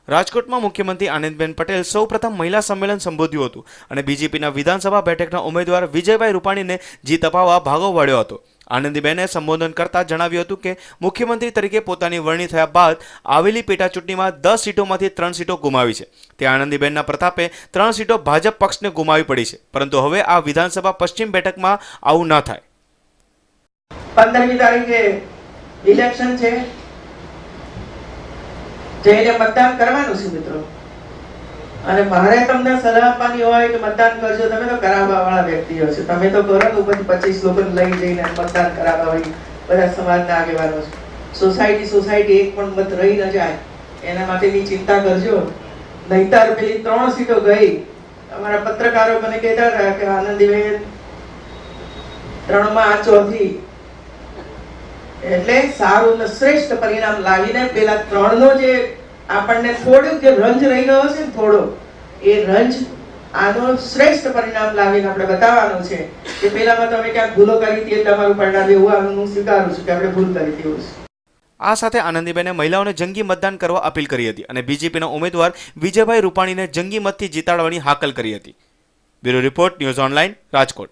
રાજકોટમાં મુખ્યમંત્રી આનંદીબેન પટેલ સૌપ્રથમ મહિલા સંમેલન સંબોધ્યું હતું અને બીજેપીના વિધાનસભા બેઠકના ઉમેદવાર વિજયભાઈ રૂપાણીને જીત અપાવવા ભાગો વાળ્યો હતો। આનંદીબેને સંબોધન કરતા જણાવ્યું હતું કે મુખ્યમંત્રી તરીકે પોતાની વરણી થયા બાદ આવેલી પેટા ચૂંટણીમાં 10 સીટોમાંથી 3 સીટો ગુમાવી છે। તે આનંદીબેનના પ્રતાપે 3 સીટો ભાજપ પક્ષને ગુમાવી પડી છે, પરંતુ હવે આ વિધાનસભા પશ્ચિમ બેઠકમાં આવું ન થાય। 15મી તારીખે ઇલેક્શન છે, જઈને મતદાન કરવાનું છે મિત્રો। અને મારે તમને સલાહ આપવાની હોય કે મતદાન કરજો, તમે તો કરાવવા વાળા વ્યક્તિઓ છો, તમે તો કરો તો પછી 25 લોકોને લઈ જઈને મતદાન કરાવવા હોય બધા સમાજના આગેવાનો છે। સોસાયટી એક પણ મત રહી ન જાય એના માટેની ચિંતા કરજો, નહીતર પેલી 3 સીટો ગઈ। અમારા પત્રકારો મને કહેતા હતા કે આનંદીબેન 3 માં 4 એટલે સારું ને શ્રેષ્ઠ પરિણામ લાવીને પેલા 3 નો જે આપણને થોડું જે રંજ રહી ગયો છે ને થોડો એ રંજ આનો શ્રેષ્ઠ પરિણામ લાવીને આપણે બતાવવાનું છે કે પેલામાં તમે ક્યાંક ભૂલો કરી હતી એટલે તમારું પરિણામ એવું આનું હું સ્વીકારું છું કે આપણે ભૂલ કરી હતી એવું છે। આ સાથે આનંદીબેને મહિલાઓને જંગી મતદાન કરવા અપીલ કરી હતી અને બીજેપીના ઉમેદવાર વિજયભાઈ રૂપાણીને જંગી મતથી જીતાડવાની હાકલ કરી હતી। Bureau report, news online, Rajkot.